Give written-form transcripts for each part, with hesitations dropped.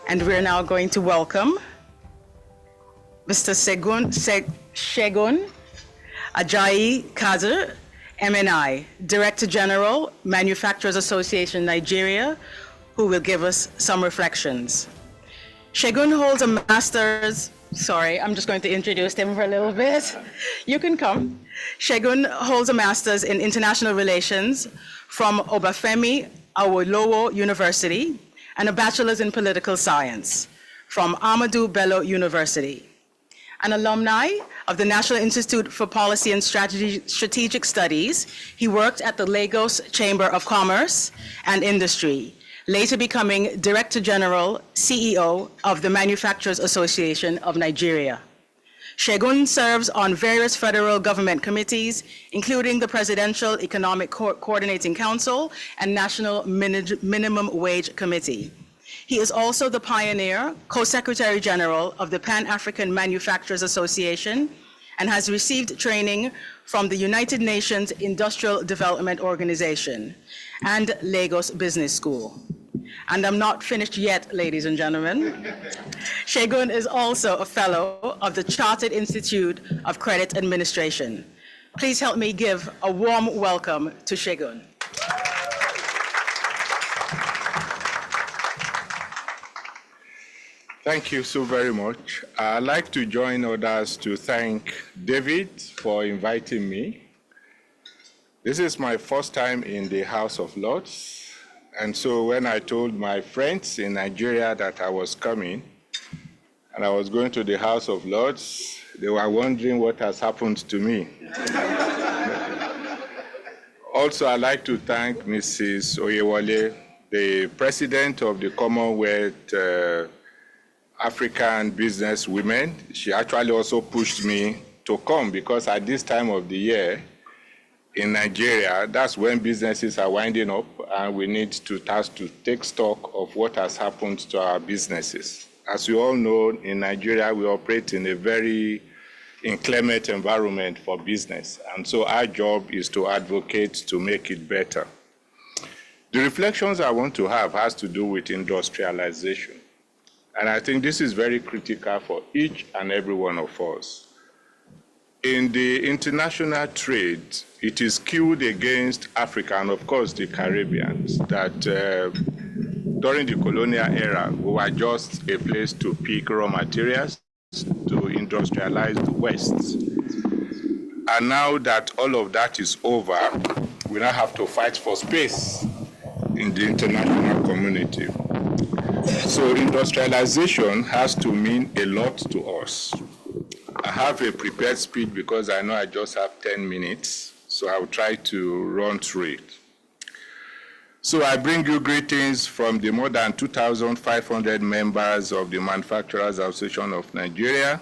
And we're now going to welcome Mr. Segun Ajayi-Kadir mni, Director General, Manufacturers Association, Nigeria, who will give us some reflections. Segun holds a master's, sorry, I'm just going to introduce him for a little bit. You can come. Segun holds a master's in international relations from Obafemi Awolowo University and a bachelor's in political science from Ahmadu Bello University. An alumni of the National Institute for Policy and Strategic Studies, he worked at the Lagos Chamber of Commerce and Industry, later becoming Director General, CEO of the Manufacturers Association of Nigeria. Segun serves on various federal government committees, including the Presidential Economic Coordinating Council and National Minimum Wage Committee. He is also the pioneer, Co-Secretary General of the Pan-African Manufacturers Association and has received training from the United Nations Industrial Development Organization and Lagos Business School. And I'm not finished yet, ladies and gentlemen. Segun is also a fellow of the Chartered Institute of Credit Administration. Please help me give a warm welcome to Segun. Thank you so very much. I'd like to join others to thank David for inviting me. This is my first time in the House of Lords. And so when I told my friends in Nigeria that I was coming and I was going to the House of Lords, they were wondering what has happened to me. Also, I'd like to thank Mrs. Oyewole, the President of the Commonwealth African Business Women. She actually also pushed me to come because at this time of the year in Nigeria, that's when businesses are winding up and we need to take stock of what has happened to our businesses. As you all know, in Nigeria, we operate in a very inclement environment for business. And so our job is to advocate to make it better. The reflections I want to have has to do with industrialization. And I think this is very critical for each and every one of us. In the international trade, it is skewed against Africa and, of course, the Caribbeans, that during the colonial era, we were just a place to pick raw materials to industrialize the West. And now that all of that is over, we now have to fight for space in the international community. So industrialization has to mean a lot to us. I have a prepared speech because I know I just have 10 minutes, so I'll try to run through it. So I bring you greetings from the more than 2,500 members of the Manufacturers Association of Nigeria.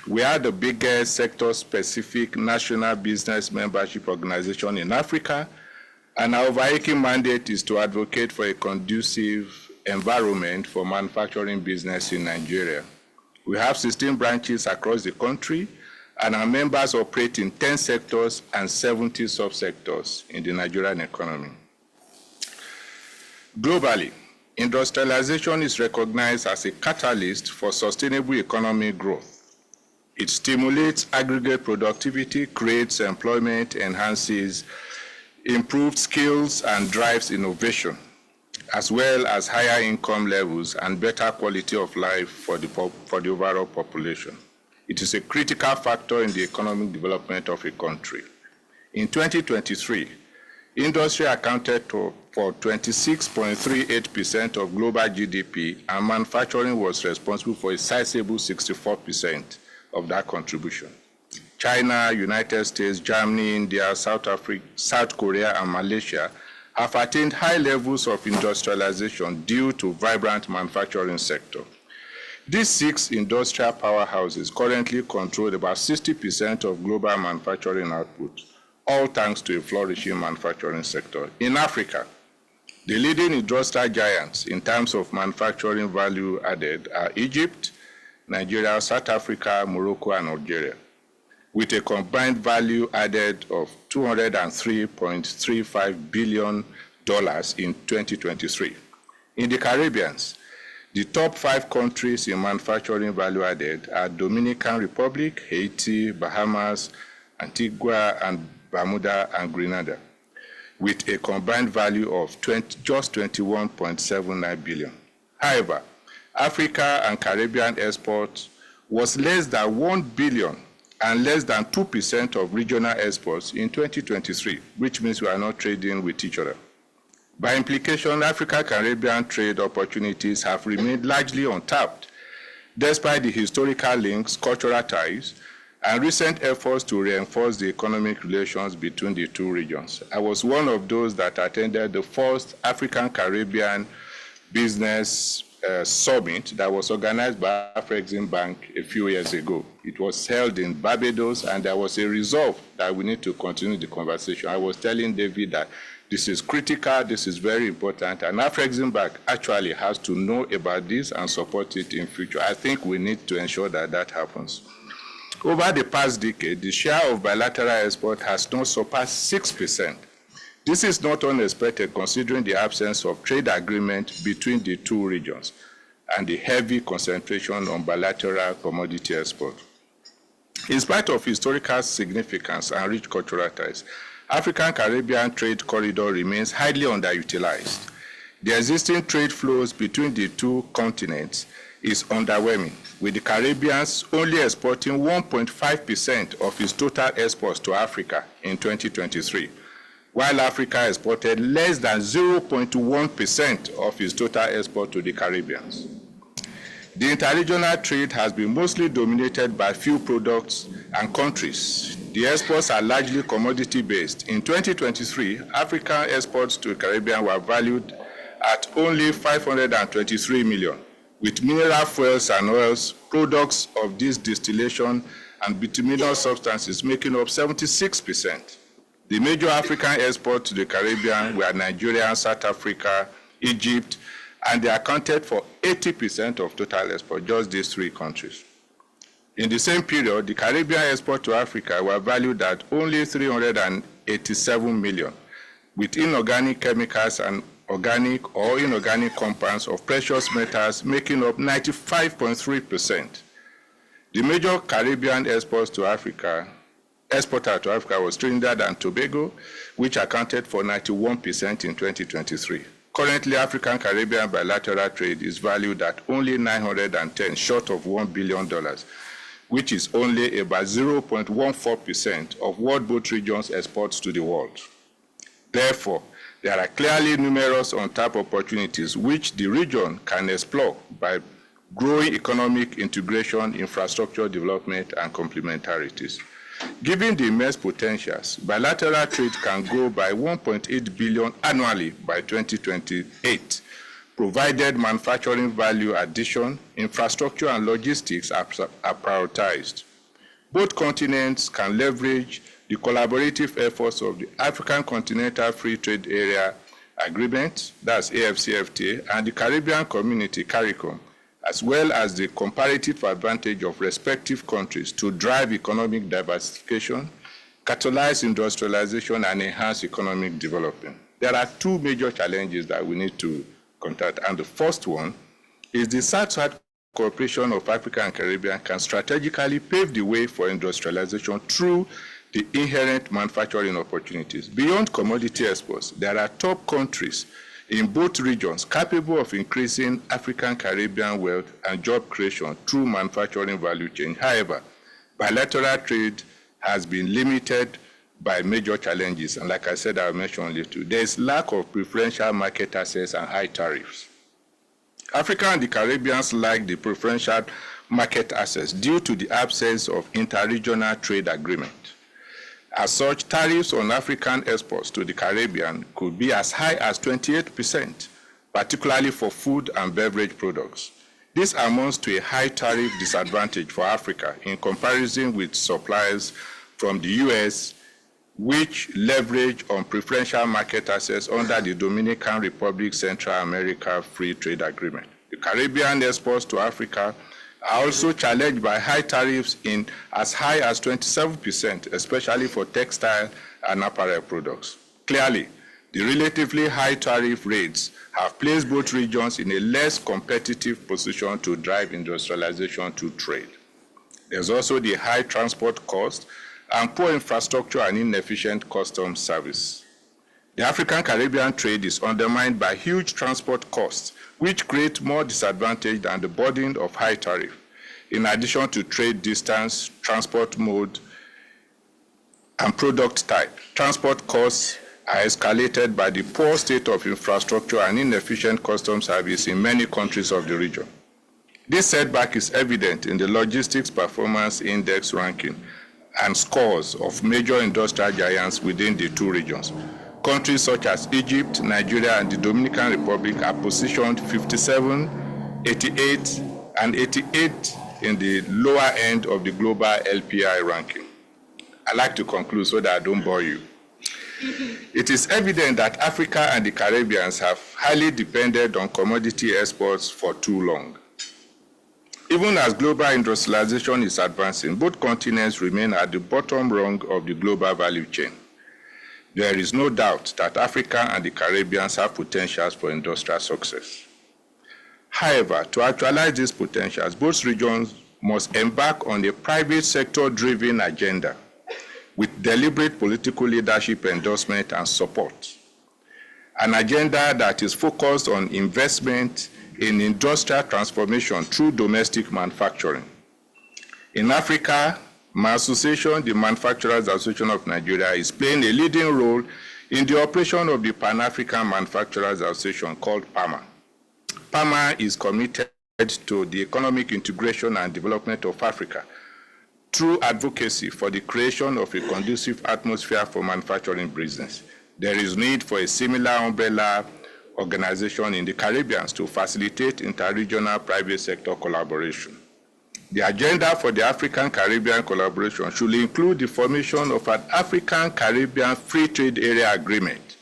We are the biggest sector-specific national business membership organization in Africa, and our overarching mandate is to advocate for a conducive environment for manufacturing business in Nigeria. We have 16 branches across the country, and our members operate in 10 sectors and 70 subsectors in the Nigerian economy. Globally, industrialization is recognized as a catalyst for sustainable economic growth. It stimulates aggregate productivity, creates employment, enhances improved skills, and drives innovation, as well as higher income levels and better quality of life for the overall population. It is a critical factor in the economic development of a country. In 2023, industry accounted for 26.38% of global GDP, and manufacturing was responsible for a sizable 64% of that contribution. China, United States, Germany, India, South Africa, South Korea, and Malaysia have attained high levels of industrialization due to vibrant manufacturing sector. These 6 industrial powerhouses currently control about 60% of global manufacturing output, all thanks to a flourishing manufacturing sector. In Africa, the leading industrial giants in terms of manufacturing value added are Egypt, Nigeria, South Africa, Morocco, and Algeria, with a combined value added of $203.35 billion in 2023. In the Caribbean, The top 5 countries in manufacturing value added are Dominican Republic, Haiti, Bahamas, Antigua and Bermuda, and Grenada, with a combined value of just 21.79 billion. However, Africa and Caribbean exports was less than 1 billion and less than 2% of regional exports in 2023, which means we are not trading with each other. By implication, Africa-Caribbean trade opportunities have remained largely untapped, despite the historical links, cultural ties, and recent efforts to reinforce the economic relations between the two regions. I was one of those that attended the first African-Caribbean Business Summit that was organized by Afrexim Bank a few years ago. It was held in Barbados, and there was a resolve that we need to continue the conversation. I was telling David that this is critical, this is very important, and Afrexim Bank actually has to know about this and support it in future. I think we need to ensure that that happens. Over the past decade, the share of bilateral export has not surpassed 6%. This is not unexpected considering the absence of trade agreement between the two regions and the heavy concentration on bilateral commodity export. In spite of historical significance and rich cultural ties, African-Caribbean trade corridor remains highly underutilized. The existing trade flows between the two continents is underwhelming, with the Caribbeans only exporting 1.5% of its total exports to Africa in 2023, while Africa exported less than 0.1% of its total export to the Caribbeans. The interregional trade has been mostly dominated by few products and countries. The exports are largely commodity-based. In 2023, African exports to the Caribbean were valued at only 523 million, with mineral fuels and oils, products of this distillation, and bituminous substances making up 76%. The major African exports to the Caribbean were Nigeria, South Africa, Egypt, and they accounted for 80% of total export, just these 3 countries. In the same period, the Caribbean exports to Africa were valued at only 387 million, with inorganic chemicals and organic or inorganic compounds of precious metals making up 95.3%. The major Caribbean exporter to Africa was Trinidad and Tobago, which accounted for 91% in 2023. Currently, African-Caribbean bilateral trade is valued at only 910, short of $1 billion, which is only about 0.14% of what both regions exports to the world. Therefore, there are clearly numerous untapped opportunities which the region can explore by growing economic integration, infrastructure development, and complementarities. Given the immense potentials, bilateral trade can grow by 1.8 billion annually by 2028, provided manufacturing value addition, infrastructure, and logistics are prioritized. Both continents can leverage the collaborative efforts of the African Continental Free Trade Area Agreement, that's AFCFTA, and the Caribbean Community, CARICOM, as well as the comparative advantage of respective countries to drive economic diversification, catalyze industrialization, and enhance economic development. There are 2 major challenges that we need to confront, and the first one is the South-South cooperation of Africa and Caribbean can strategically pave the way for industrialization through the inherent manufacturing opportunities. Beyond commodity exports, there are top countries in both regions capable of increasing African-Caribbean wealth and job creation through manufacturing value chain. However, bilateral trade has been limited by major challenges, and like I said, I'll mention later. There is lack of preferential market access and high tariffs. Africa and the Caribbean lack the preferential market access due to the absence of interregional trade agreement. As such, tariffs on African exports to the Caribbean could be as high as 28%, particularly for food and beverage products. This amounts to a high tariff disadvantage for Africa in comparison with suppliers from the US, which leverage on preferential market access under the Dominican Republic Central America Free Trade Agreement. The Caribbean exports to Africa are also challenged by high tariffs in as high as 27%, especially for textile and apparel products. Clearly, The relatively high tariff rates have placed both regions in a less competitive position to drive industrialization to trade. There's also the high transport cost and poor infrastructure and inefficient customs service. The African-Caribbean trade is undermined by huge transport costs, which create more disadvantage than the burden of high tariff. In addition to trade distance, transport mode, and product type, transport costs are escalated by the poor state of infrastructure and inefficient customs service in many countries of the region. This setback is evident in the Logistics Performance Index ranking and scores of major industrial giants within the two regions. Countries such as Egypt, Nigeria, and the Dominican Republic are positioned 57, 88, and 88 in the lower end of the global LPI ranking. I'd like to conclude so that I don't bore you. It is evident that Africa and the Caribbean have highly depended on commodity exports for too long. Even as global industrialization is advancing, both continents remain at the bottom rung of the global value chain. There is no doubt that Africa and the Caribbean have potentials for industrial success. However, to actualize these potentials, both regions must embark on a private sector-driven agenda with deliberate political leadership endorsement and support. An agenda that is focused on investment in industrial transformation through domestic manufacturing. In Africa, my association, the Manufacturers Association of Nigeria, is playing a leading role in the operation of the Pan-African Manufacturers Association called PAMA. PAMA is committed to the economic integration and development of Africa through advocacy for the creation of a conducive atmosphere for manufacturing business. There is need for a similar umbrella organization in the Caribbean to facilitate interregional private sector collaboration. The agenda for the African-Caribbean collaboration should include the formation of an African-Caribbean Free Trade Area Agreement.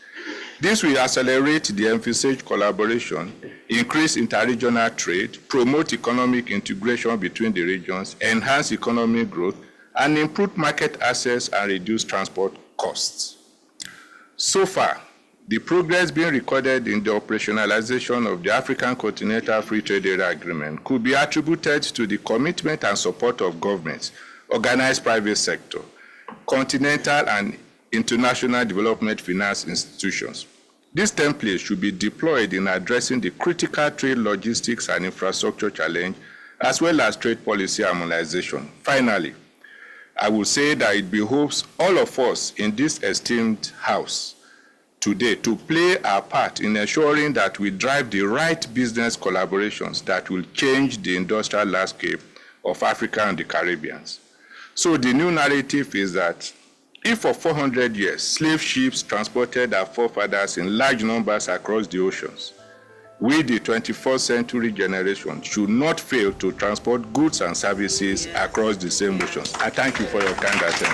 This will accelerate the envisaged collaboration, increase interregional trade, promote economic integration between the regions, enhance economic growth, and improve market access and reduce transport costs. So far, the progress being recorded in the operationalization of the African Continental Free Trade Area Agreement could be attributed to the commitment and support of governments, organized private sector, continental and international development finance institutions. This template should be deployed in addressing the critical trade logistics and infrastructure challenge, as well as trade policy harmonization. Finally, I will say that it behooves all of us in this esteemed House today to play our part in ensuring that we drive the right business collaborations that will change the industrial landscape of Africa and the Caribbean. So the new narrative is that if for 400 years slave ships transported our forefathers in large numbers across the oceans, we, the 21st century generation, should not fail to transport goods and services across the same oceans. I thank you for your kind attention.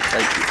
Thank you.